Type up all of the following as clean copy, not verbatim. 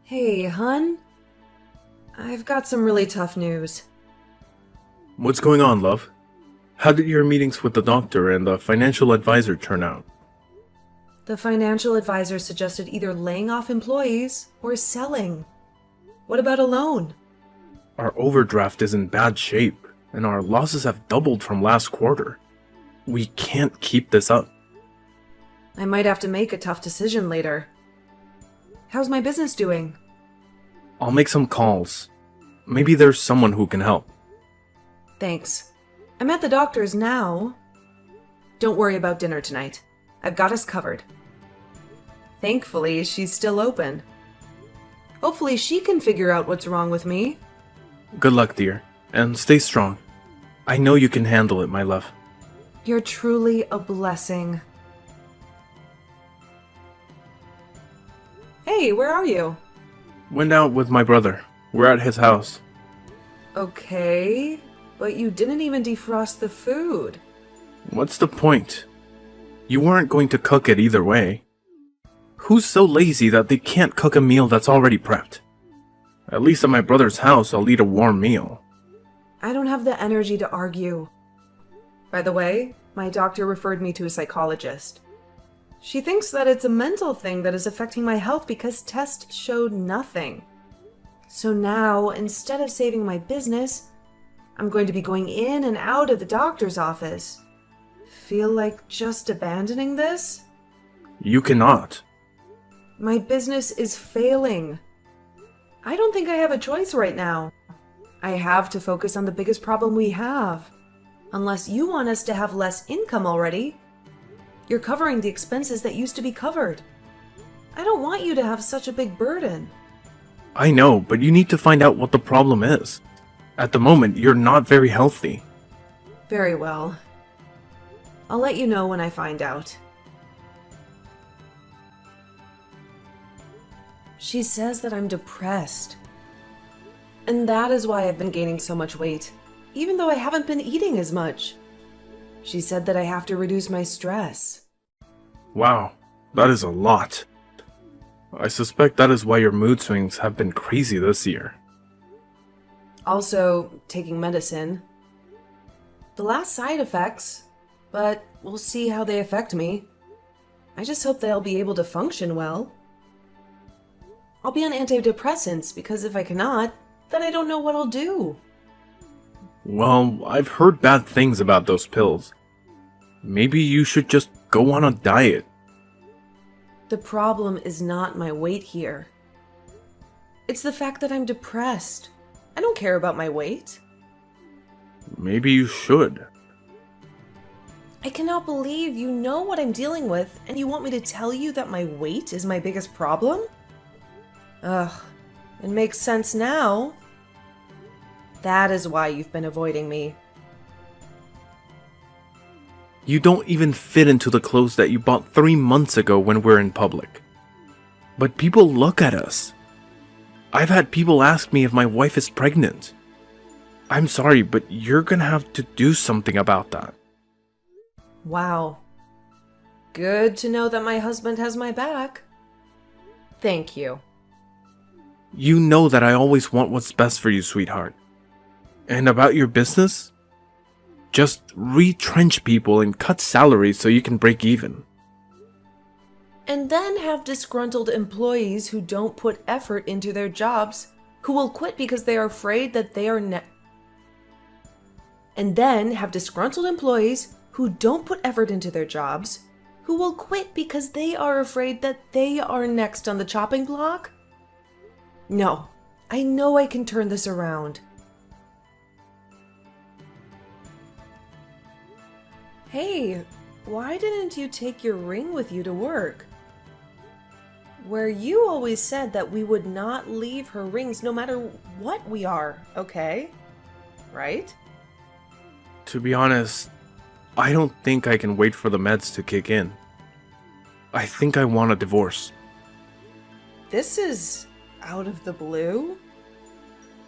Hey, hun. I've got some really tough news. What's going on, love? How did your meetings with the doctor and the financial advisor turn out? The financial advisor suggested either laying off employees or selling. What about a loan? Our overdraft is in bad shape, and our losses have doubled from last quarter. We can't keep this up. I might have to make a tough decision later. How's my business doing? I'll make some calls. Maybe there's someone who can help. Thanks. I'm at the doctor's now. Don't worry about dinner tonight. I've got us covered. Thankfully, she's still open. Hopefully she can figure out what's wrong with me. Good luck, dear, and stay strong. I know you can handle it, my love. You're truly a blessing. Hey, where are you? Went out with my brother. We're at his house. Okay, but you didn't even defrost the food. What's the point? You weren't going to cook it either way. Who's so lazy that they can't cook a meal that's already prepped? At least at my brother's house, I'll eat a warm meal. I don't have the energy to argue. By the way, my doctor referred me to a psychologist. She thinks that it's a mental thing that is affecting my health because tests showed nothing. So now, instead of saving my business, I'm going to be going in and out of the doctor's office. Feel like just abandoning this? You cannot. My business is failing. I don't think I have a choice right now. I have to focus on the biggest problem we have. Unless you want us to have less income already. You're covering the expenses that used to be covered. I don't want you to have such a big burden. I know, but you need to find out what the problem is. At the moment, you're not very healthy. Very well. I'll let you know when I find out. She says that I'm depressed. And that is why I've been gaining so much weight, even though I haven't been eating as much. She said that I have to reduce my stress. Wow, that is a lot. I suspect that is why your mood swings have been crazy this year. Also, taking medicine. The last side effects, but we'll see how they affect me. I just hope that I'll be able to function well. I'll be on antidepressants because if I cannot, then I don't know what I'll do. Well, I've heard bad things about those pills. Maybe you should just go on a diet. The problem is not my weight here. It's the fact that I'm depressed. I don't care about my weight. Maybe you should. I cannot believe you know what I'm dealing with and you want me to tell you that my weight is my biggest problem? Ugh, it makes sense now. That is why you've been avoiding me. You don't even fit into the clothes that you bought 3 months ago when we're in public. But people look at us. I've had people ask me if my wife is pregnant. I'm sorry, but you're gonna have to do something about that. Wow. Good to know that my husband has my back. Thank you. You know that I always want what's best for you, sweetheart. And about your business? Just retrench people and cut salaries so you can break even. And then have disgruntled employees who don't put effort into their jobs, who will quit because they are afraid that they are And then have disgruntled employees who don't put effort into their jobs, who will quit because they are afraid that they are next on the chopping block? No, I know I can turn this around. Hey, why didn't you take your ring with you to work? Where you always said that we would not leave her rings no matter what we are, okay? Right? To be honest, I don't think I can wait for the meds to kick in. I think I want a divorce. This is out of the blue?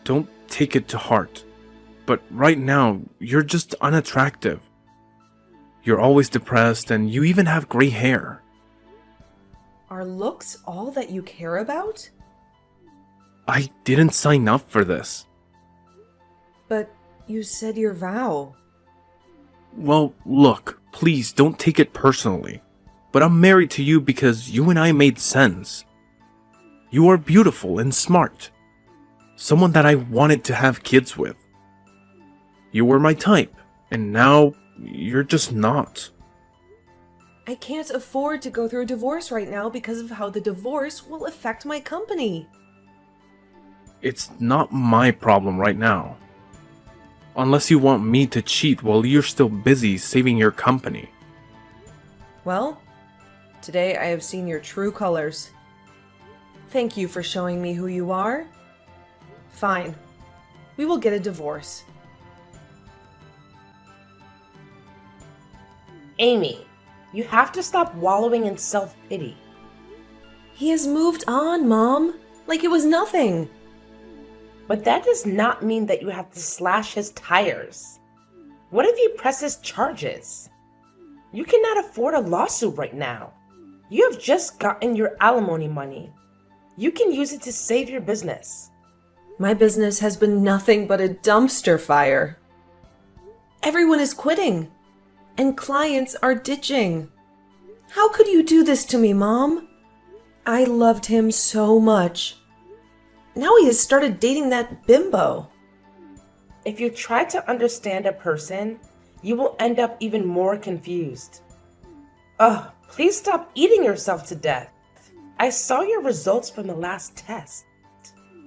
Don't take it to heart. But right now, you're just unattractive. You're always depressed and you even have gray hair. Are looks all that you care about? I didn't sign up for this. But you said your vow. Well, look, please don't take it personally. But I'm married to you because you and I made sense. You are beautiful and smart. Someone that I wanted to have kids with. You were my type, and now you're just not. I can't afford to go through a divorce right now because of how the divorce will affect my company. It's not my problem right now. Unless you want me to cheat while you're still busy saving your company. Well, today I have seen your true colors. Thank you for showing me who you are. Fine. We will get a divorce. Amy, you have to stop wallowing in self-pity. He has moved on, Mom. Like it was nothing. But that does not mean that you have to slash his tires. What if he presses charges? You cannot afford a lawsuit right now. You have just gotten your alimony money. You can use it to save your business. My business has been nothing but a dumpster fire. Everyone is quitting, and clients are ditching. How could you do this to me, Mom? I loved him so much. Now he has started dating that bimbo. If you try to understand a person, you will end up even more confused. Ugh, please stop eating yourself to death. I saw your results from the last test.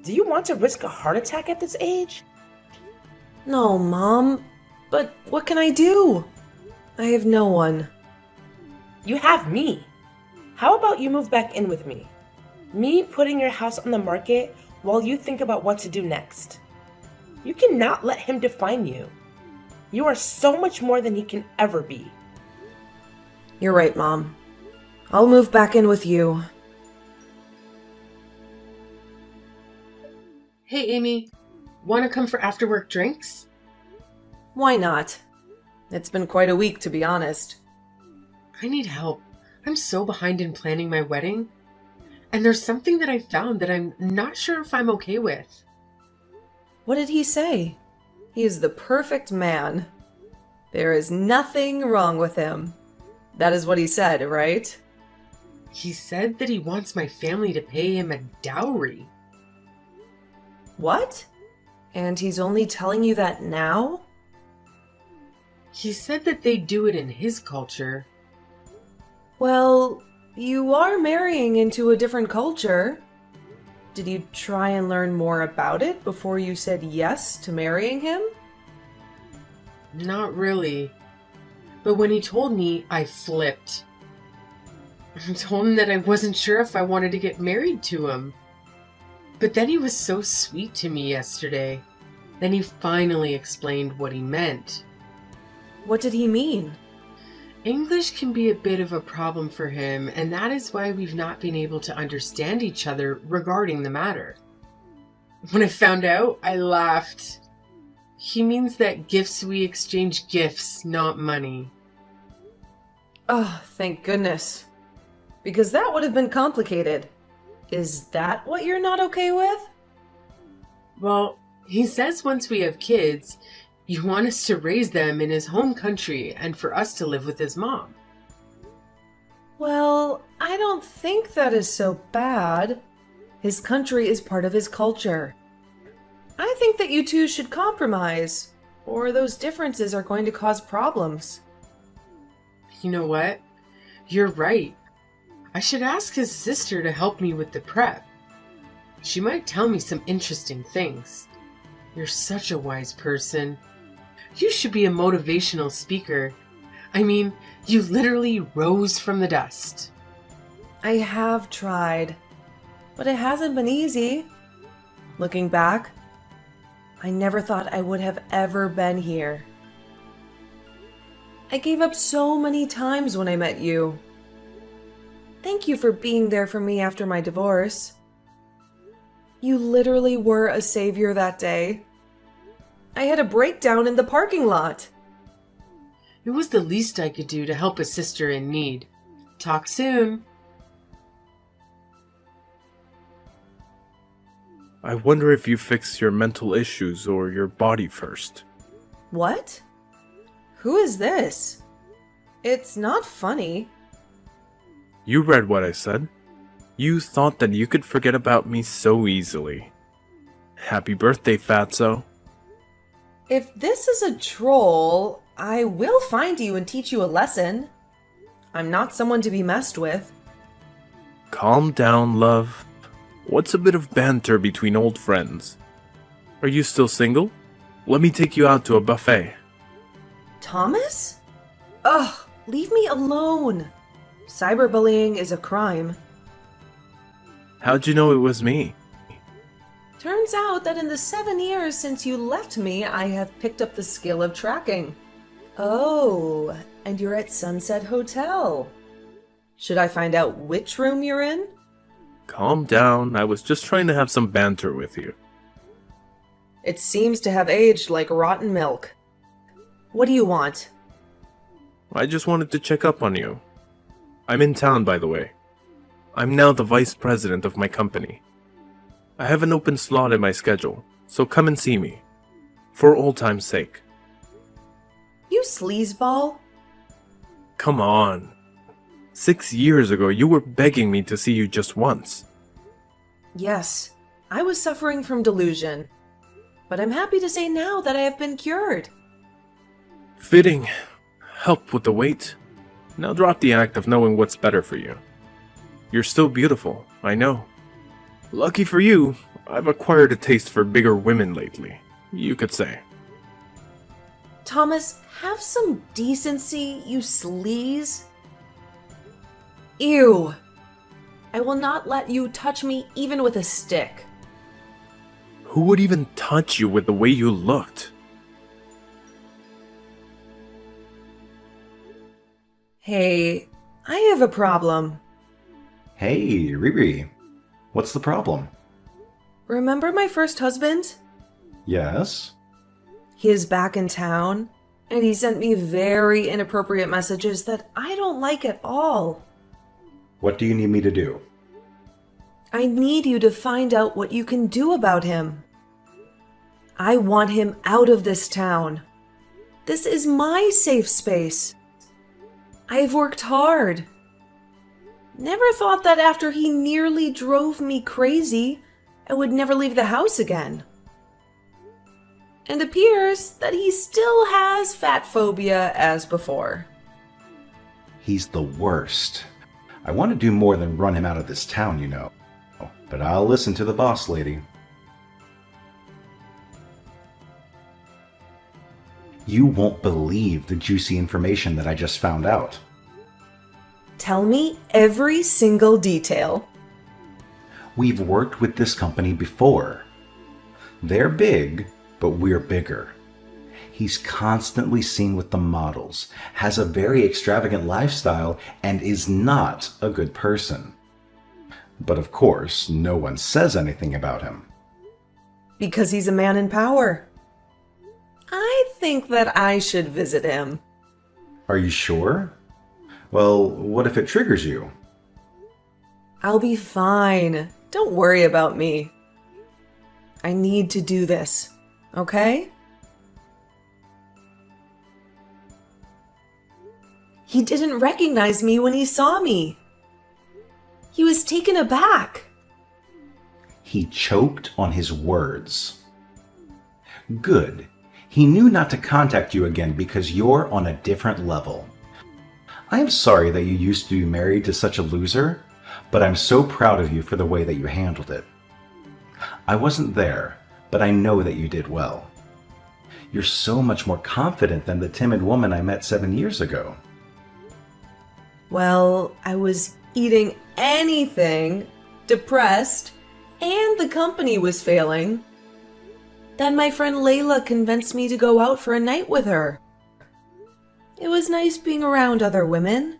Do you want to risk a heart attack at this age? No, Mom. But what can I do? I have no one. You have me. How about you move back in with me? Me putting your house on the market while you think about what to do next. You cannot let him define you. You are so much more than he can ever be. You're right, Mom. I'll move back in with you. Hey, Amy. Want to come for after-work drinks? Why not? It's been quite a week, to be honest. I need help. I'm so behind in planning my wedding. And there's something that I found that I'm not sure if I'm okay with. What did he say? He is the perfect man. There is nothing wrong with him. That is what he said, right? He said that he wants my family to pay him a dowry. What? And he's only telling you that now? He said that they do it in his culture. Well, you are marrying into a different culture. Did you try and learn more about it before you said yes to marrying him? Not really. But when he told me, I flipped. I told him that I wasn't sure if I wanted to get married to him. But then he was so sweet to me yesterday. Then he finally explained what he meant. What did he mean? English can be a bit of a problem for him, and that is why we've not been able to understand each other regarding the matter. When I found out, I laughed. He means that we exchange gifts, not money. Oh, thank goodness. Because that would have been complicated. Is that what you're not okay with? Well, he says once we have kids, you want us to raise them in his home country and for us to live with his mom. Well, I don't think that is so bad. His country is part of his culture. I think that you two should compromise, or those differences are going to cause problems. You know what? You're right. I should ask his sister to help me with the prep. She might tell me some interesting things. You're such a wise person. You should be a motivational speaker. I mean, you literally rose from the dust. I have tried, but it hasn't been easy. Looking back, I never thought I would have ever been here. I gave up so many times when I met you. Thank you for being there for me after my divorce. You literally were a savior that day. I had a breakdown in the parking lot. It was the least I could do to help a sister in need. Talk soon. I wonder if you fix your mental issues or your body first. What? Who is this? It's not funny. You read what I said. You thought that you could forget about me so easily. Happy birthday, Fatso. If this is a troll, I will find you and teach you a lesson. I'm not someone to be messed with. Calm down, love. What's a bit of banter between old friends? Are you still single? Let me take you out to a buffet. Thomas? Ugh, leave me alone. Cyberbullying is a crime. How'd you know it was me? Turns out that in the 7 years since you left me, I have picked up the skill of tracking. Oh, and you're at Sunset Hotel. Should I find out which room you're in? Calm down, I was just trying to have some banter with you. It seems to have aged like rotten milk. What do you want? I just wanted to check up on you. I'm in town, by the way. I'm now the vice president of my company. I have an open slot in my schedule, so come and see me. For old time's sake. You sleazeball? Come on. 6 years ago, you were begging me to see you just once. Yes, I was suffering from delusion. But I'm happy to say now that I have been cured. Fitting. Help with the weight. Now drop the act of knowing what's better for you. You're still beautiful, I know. Lucky for you, I've acquired a taste for bigger women lately, you could say. Thomas, have some decency, you sleaze. Ew. I will not let you touch me even with a stick. Who would even touch you with the way you looked? Hey, I have a problem. Hey, Riri. What's the problem? Remember my first husband? Yes? He is back in town, and he sent me very inappropriate messages that I don't like at all. What do you need me to do? I need you to find out what you can do about him. I want him out of this town. This is my safe space. I've worked hard. Never thought that after he nearly drove me crazy, I would never leave the house again. And appears that he still has fat phobia as before. He's the worst. I want to do more than run him out of this town, you know. But I'll listen to the boss lady. You won't believe the juicy information that I just found out. Tell me every single detail. We've worked with this company before. They're big, but we're bigger. He's constantly seen with the models, has a very extravagant lifestyle, and is not a good person. But of course, no one says anything about him. Because he's a man in power. I think that I should visit him. Are you sure? Well, what if it triggers you? I'll be fine. Don't worry about me. I need to do this, okay? He didn't recognize me when he saw me. He was taken aback. He choked on his words. Good. He knew not to contact you again because you're on a different level. I am sorry that you used to be married to such a loser, but I'm so proud of you for the way that you handled it. I wasn't there, but I know that you did well. You're so much more confident than the timid woman I met 7 years ago. Well, I was eating anything, depressed, and the company was failing. Then my friend Layla convinced me to go out for a night with her. It was nice being around other women.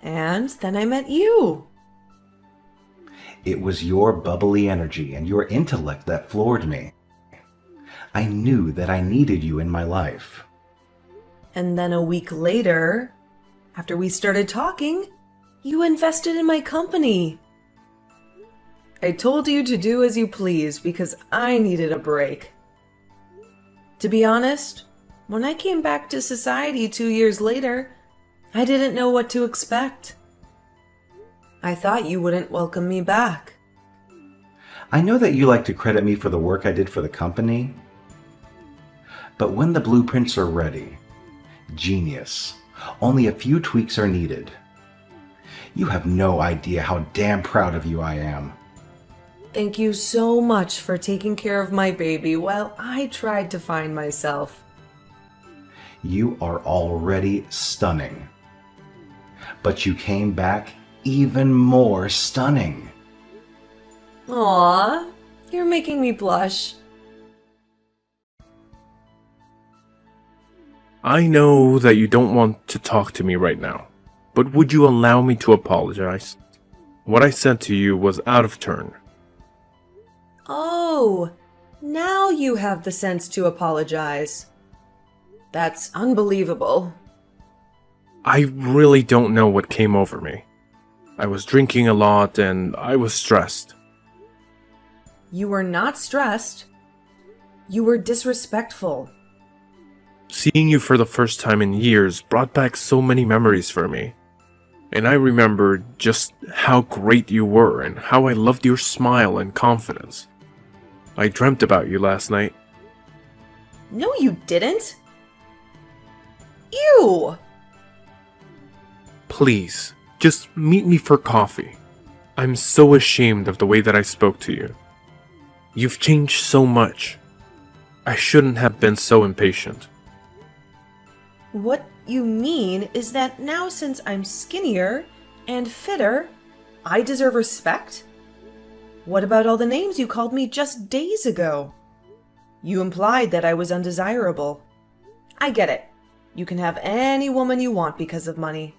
And then I met you. It was your bubbly energy and your intellect that floored me. I knew that I needed you in my life. And then a week later, after we started talking, you invested in my company. I told you to do as you please because I needed a break. To be honest, when I came back to society 2 years later, I didn't know what to expect. I thought you wouldn't welcome me back. I know that you like to credit me for the work I did for the company, but when the blueprints are ready, genius, only a few tweaks are needed. You have no idea how damn proud of you I am. Thank you so much for taking care of my baby while I tried to find myself. You are already stunning, but you came back even more stunning. Aww, you're making me blush. I know that you don't want to talk to me right now, but would you allow me to apologize? What I said to you was out of turn. Oh, now you have the sense to apologize. That's unbelievable. I really don't know what came over me. I was drinking a lot and I was stressed. You were not stressed. You were disrespectful. Seeing you for the first time in years brought back so many memories for me. And I remembered just how great you were and how I loved your smile and confidence. I dreamt about you last night. No, you didn't. Ew! Please, just meet me for coffee. I'm so ashamed of the way that I spoke to you. You've changed so much. I shouldn't have been so impatient. What you mean is that now since I'm skinnier and fitter, I deserve respect? What about all the names you called me just days ago? You implied that I was undesirable. I get it. You can have any woman you want because of money.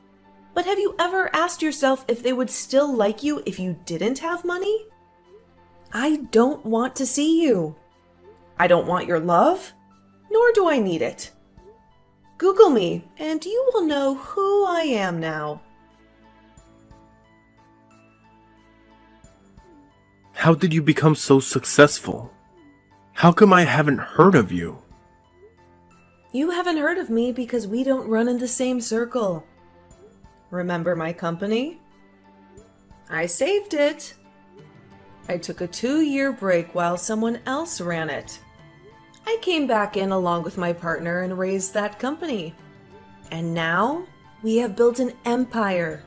But have you ever asked yourself if they would still like you if you didn't have money? I don't want to see you. I don't want your love, nor do I need it. Google me, and you will know who I am now. How did you become so successful? How come I haven't heard of you? You haven't heard of me because we don't run in the same circle. Remember my company? I saved it. I took a 2-year break while someone else ran it. I came back in along with my partner and raised that company. And now we have built an empire.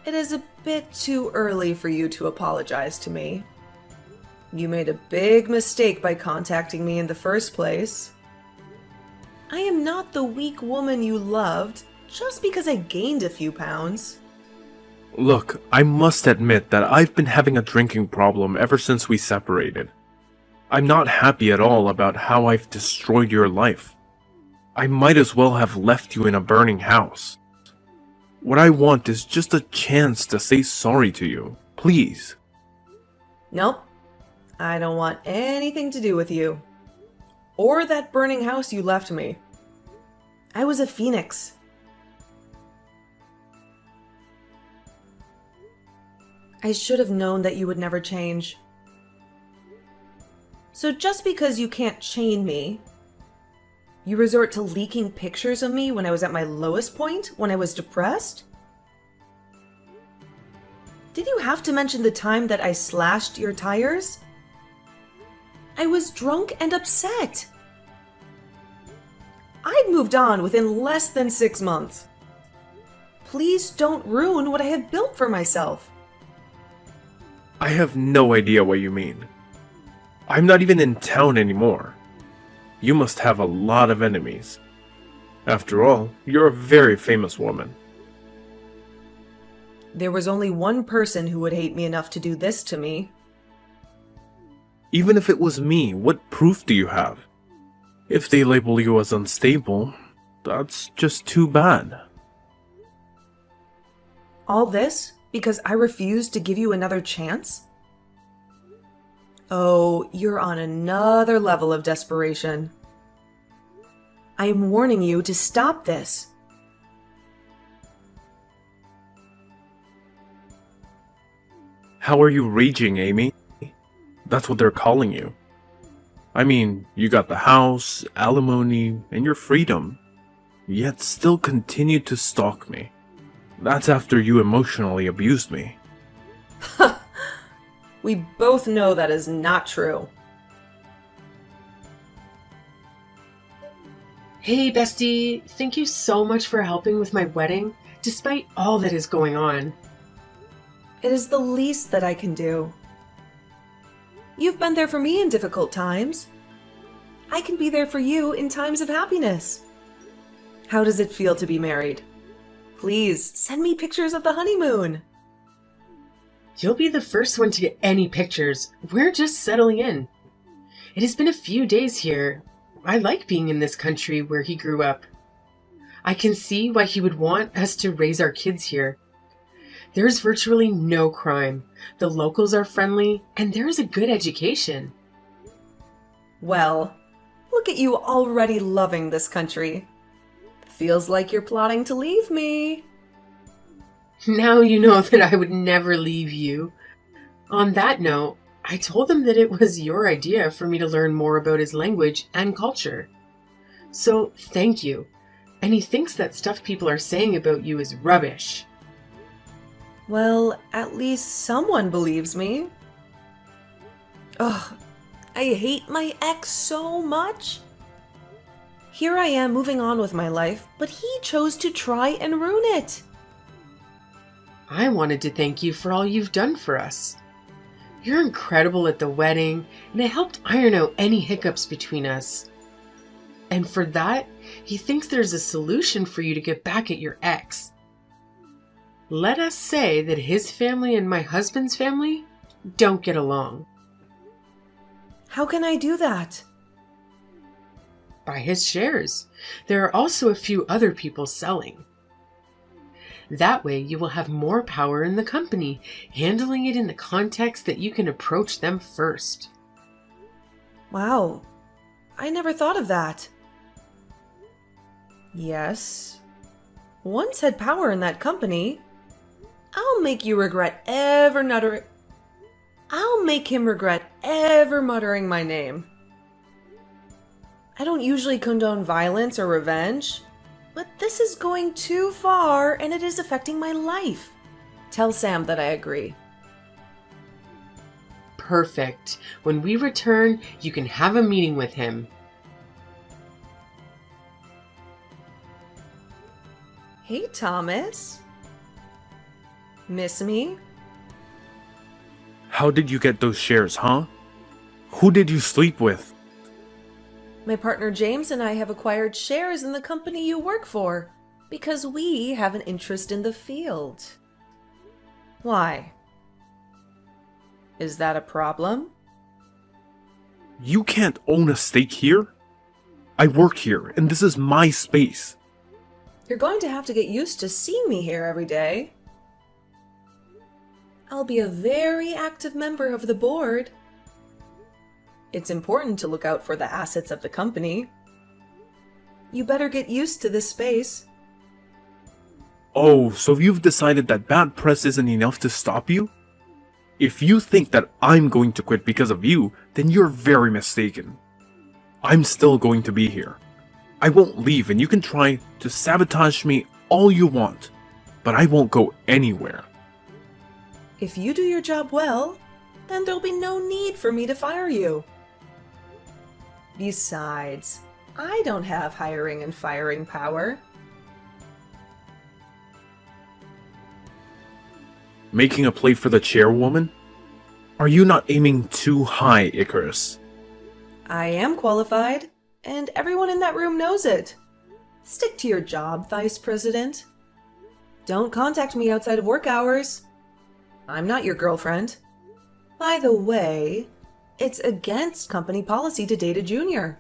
It is a bit too early for you to apologize to me. You made a big mistake by contacting me in the first place. I am not the weak woman you loved just because I gained a few pounds. Look, I must admit that I've been having a drinking problem ever since we separated. I'm not happy at all about how I've destroyed your life. I might as well have left you in a burning house. What I want is just a chance to say sorry to you, please. Nope. I don't want anything to do with you. Or that burning house you left me. I was a phoenix. I should have known that you would never change. So just because you can't chain me, you resort to leaking pictures of me when I was at my lowest point, when I was depressed? Did you have to mention the time that I slashed your tires? I was drunk and upset. I'd moved on within less than 6 months. Please don't ruin what I have built for myself. I have no idea what you mean. I'm not even in town anymore. You must have a lot of enemies. After all, you're a very famous woman. There was only one person who would hate me enough to do this to me. Even if it was me, what proof do you have? If they label you as unstable, that's just too bad. All this because I refused to give you another chance? Oh, you're on another level of desperation. I am warning you to stop this. How are you raging, Amy? That's what they're calling you. I mean, you got the house, alimony, and your freedom, yet still continue to stalk me. That's after you emotionally abused me. We both know that is not true. Hey, bestie. Thank you so much for helping with my wedding, despite all that is going on. It is the least that I can do. You've been there for me in difficult times. I can be there for you in times of happiness. How does it feel to be married? Please, send me pictures of the honeymoon. You'll be the first one to get any pictures. We're just settling in. It has been a few days here. I like being in this country where he grew up. I can see why he would want us to raise our kids here. There's virtually no crime. The locals are friendly, and there is a good education. Well, look at you already loving this country. Feels like you're plotting to leave me. Now you know that I would never leave you. On that note, I told him that it was your idea for me to learn more about his language and culture. So, thank you. And he thinks that stuff people are saying about you is rubbish. Well, at least someone believes me. Ugh, I hate my ex so much. Here I am moving on with my life, but he chose to try and ruin it. I wanted to thank you for all you've done for us. You're incredible at the wedding, and it helped iron out any hiccups between us. And for that, he thinks there's a solution for you to get back at your ex. Let us say that his family and my husband's family don't get along. How can I do that? Buy his shares. There are also a few other people selling. That way you will have more power in the company, handling it in the context that you can approach them first. Wow, I never thought of that. Yes, once had power in that company. I'll make him regret ever muttering my name. I don't usually condone violence or revenge, but this is going too far and it is affecting my life. Tell Sam that I agree. Perfect. When we return, you can have a meeting with him. Hey, Thomas. Miss me? How did you get those shares, huh? Who did you sleep with? My partner James and I have acquired shares in the company you work for because we have an interest in the field. Why? Is that a problem? You can't own a stake here? I work here, and this is my space. You're going to have to get used to seeing me here every day. I'll be a very active member of the board. It's important to look out for the assets of the company. You better get used to this space. Oh, so you've decided that bad press isn't enough to stop you? If you think that I'm going to quit because of you, then you're very mistaken. I'm still going to be here. I won't leave, and you can try to sabotage me all you want, but I won't go anywhere. If you do your job well, then there'll be no need for me to fire you. Besides, I don't have hiring and firing power. Making a play for the chairwoman? Are you not aiming too high, Icarus? I am qualified, and everyone in that room knows it. Stick to your job, Vice President. Don't contact me outside of work hours. I'm not your girlfriend. By the way, it's against company policy to date a junior.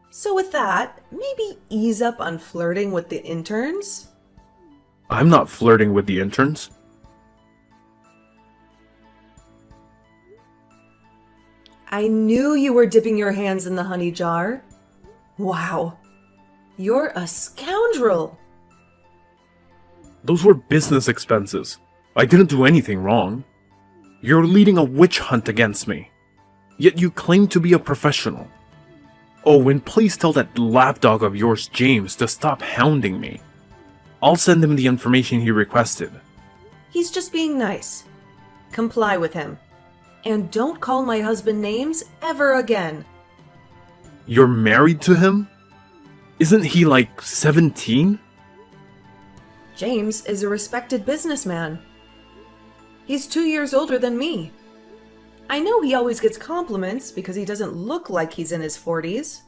So with that, maybe ease up on flirting with the interns? I'm not flirting with the interns. I knew you were dipping your hands in the honey jar. Wow, you're a scoundrel. Those were business expenses. I didn't do anything wrong. You're leading a witch hunt against me. Yet you claim to be a professional. Oh, and please tell that lapdog of yours, James, to stop hounding me. I'll send him the information he requested. He's just being nice. Comply with him. And don't call my husband names ever again. You're married to him? Isn't he like 17? James is a respected businessman. He's 2 years older than me. I know he always gets compliments because he doesn't look like he's in his 40s.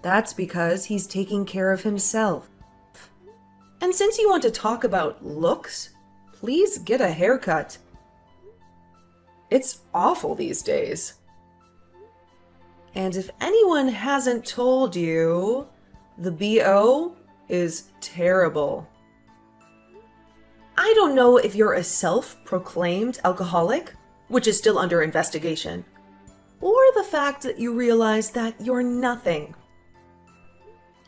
That's because he's taking care of himself. And since you want to talk about looks, please get a haircut. It's awful these days. And if anyone hasn't told you, the BO is terrible. I don't know if you're a self-proclaimed alcoholic, which is still under investigation, or the fact that you realize that you're nothing.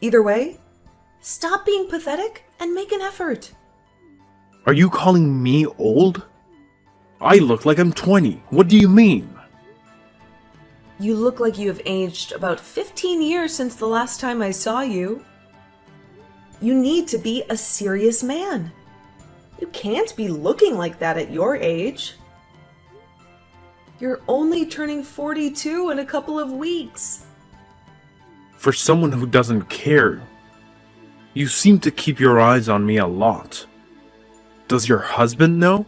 Either way, stop being pathetic and make an effort. Are you calling me old? I look like I'm 20. What do you mean? You look like you have aged about 15 years since the last time I saw you. You need to be a serious man. You can't be looking like that at your age. You're only turning 42 in a couple of weeks. For someone who doesn't care, you seem to keep your eyes on me a lot. Does your husband know?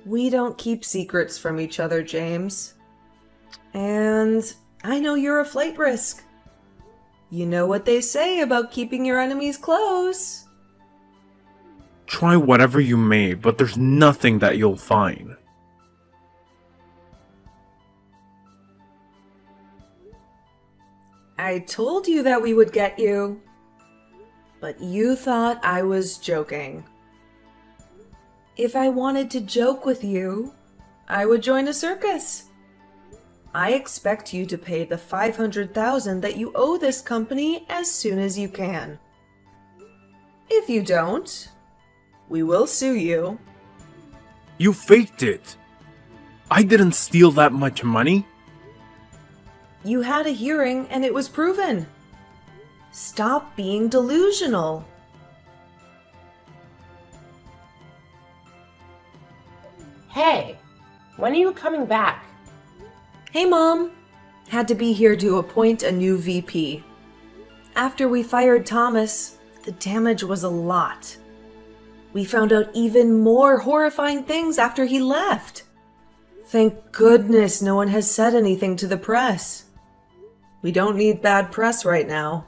We don't keep secrets from each other, James. And I know you're a flight risk. You know what they say about keeping your enemies close. Try whatever you may, but there's nothing that you'll find. I told you that we would get you. But you thought I was joking. If I wanted to joke with you, I would join a circus. I expect you to pay the $500,000 that you owe this company as soon as you can. If you don't, we will sue you. You faked it. I didn't steal that much money. You had a hearing and it was proven. Stop being delusional. Hey, when are you coming back? Hey, Mom. Had to be here to appoint a new VP. After we fired Thomas, the damage was a lot. We found out even more horrifying things after he left. Thank goodness no one has said anything to the press. We don't need bad press right now.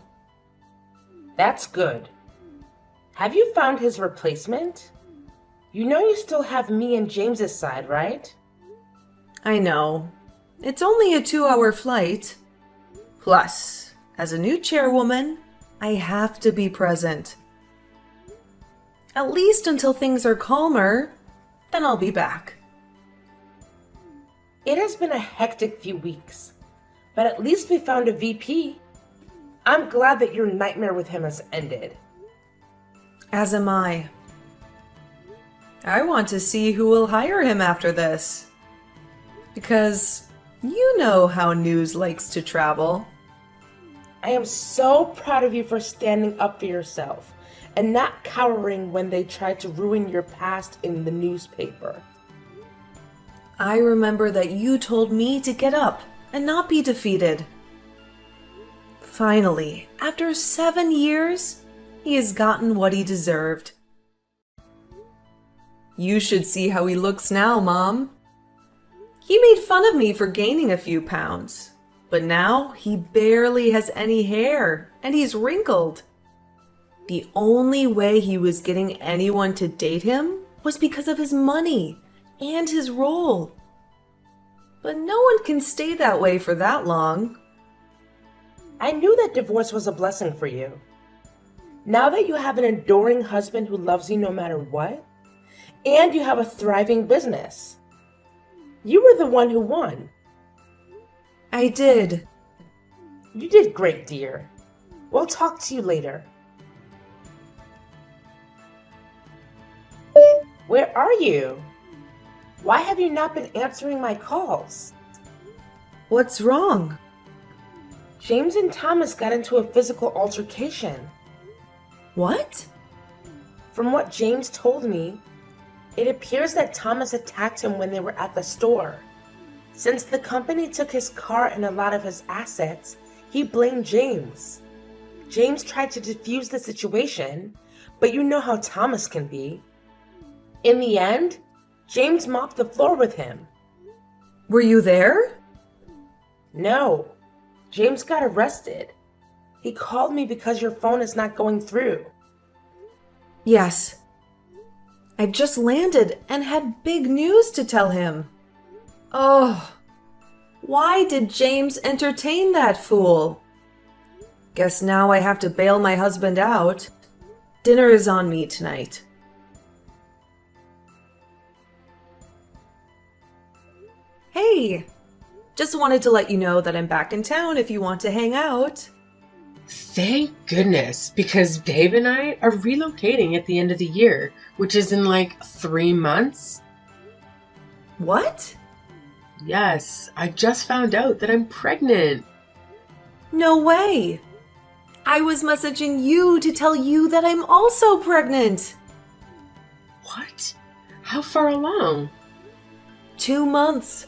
That's good. Have you found his replacement? You know you still have me and James's side, right? I know. It's only a 2-hour flight. Plus, as a new chairwoman, I have to be present. At least until things are calmer, then I'll be back. It has been a hectic few weeks, but at least we found a VP. I'm glad that your nightmare with him has ended. As am I. I want to see who will hire him after this. Because you know how news likes to travel. I am so proud of you for standing up for yourself and not cowering when they tried to ruin your past in the newspaper. I remember that you told me to get up and not be defeated. Finally, after 7 years, he has gotten what he deserved. You should see how he looks now, Mom. He made fun of me for gaining a few pounds, but now he barely has any hair and he's wrinkled. The only way he was getting anyone to date him was because of his money and his role. But no one can stay that way for that long. I knew that divorce was a blessing for you. Now that you have an adoring husband who loves you no matter what, and you have a thriving business, you were the one who won. I did. You did great, dear. We'll talk to you later. Where are you? Why have you not been answering my calls? What's wrong? James and Thomas got into a physical altercation. What? From what James told me, it appears that Thomas attacked him when they were at the store. Since the company took his car and a lot of his assets, he blamed James. James tried to defuse the situation, but you know how Thomas can be. In the end, James mopped the floor with him. Were you there? No, James got arrested. He called me because your phone is not going through. Yes. I've just landed and had big news to tell him. Oh, why did James entertain that fool? Guess now I have to bail my husband out. Dinner is on me tonight. Hey, just wanted to let you know that I'm back in town if you want to hang out. Thank goodness, because Dave and I are relocating at the end of the year, which is in like 3 months. What? Yes, I just found out that I'm pregnant. No way. I was messaging you to tell you that I'm also pregnant. What? How far along? 2 months.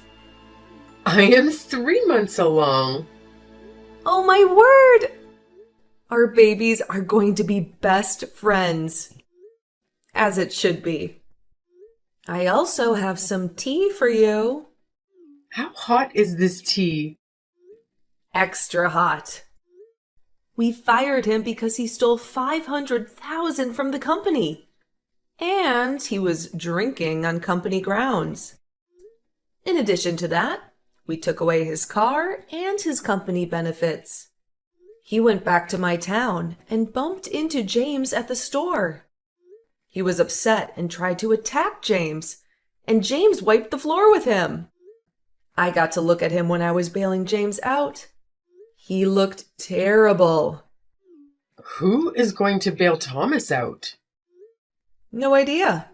I am 3 months along. Oh my word! Our babies are going to be best friends. As it should be. I also have some tea for you. How hot is this tea? Extra hot. We fired him because he stole $500,000 from the company. And he was drinking on company grounds. In addition to that, we took away his car and his company benefits. He went back to my town and bumped into James at the store. He was upset and tried to attack James, and James wiped the floor with him. I got to look at him when I was bailing James out. He looked terrible. Who is going to bail Thomas out? No idea.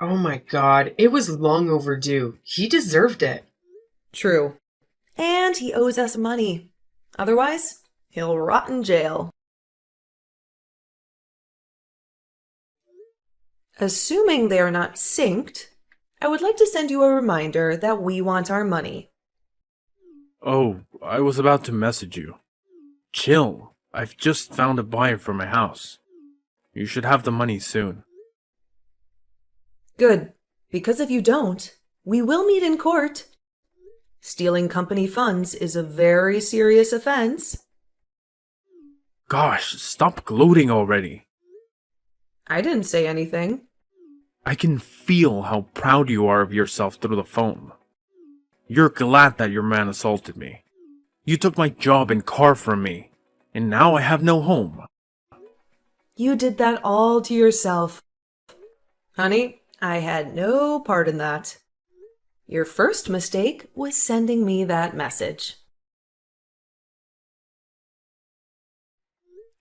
Oh my god, it was long overdue. He deserved it. True. And he owes us money. Otherwise, he'll rot in jail. Assuming they are not synced, I would like to send you a reminder that we want our money. Oh, I was about to message you. Chill. I've just found a buyer for my house. You should have the money soon. Good, because if you don't, we will meet in court. Stealing company funds is a very serious offense. Gosh, stop gloating already. I didn't say anything. I can feel how proud you are of yourself through the phone. You're glad that your man assaulted me. You took my job and car from me, and now I have no home. You did that all to yourself. Honey, I had no part in that. Your first mistake was sending me that message.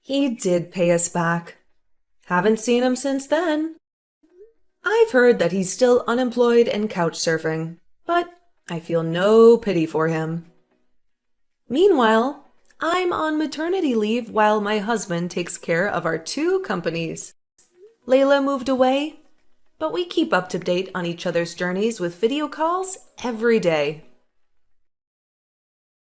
He did pay us back. Haven't seen him since then. I've heard that he's still unemployed and couch surfing, but I feel no pity for him. Meanwhile, I'm on maternity leave while my husband takes care of our 2 companies. Layla moved away, but we keep up to date on each other's journeys with video calls every day.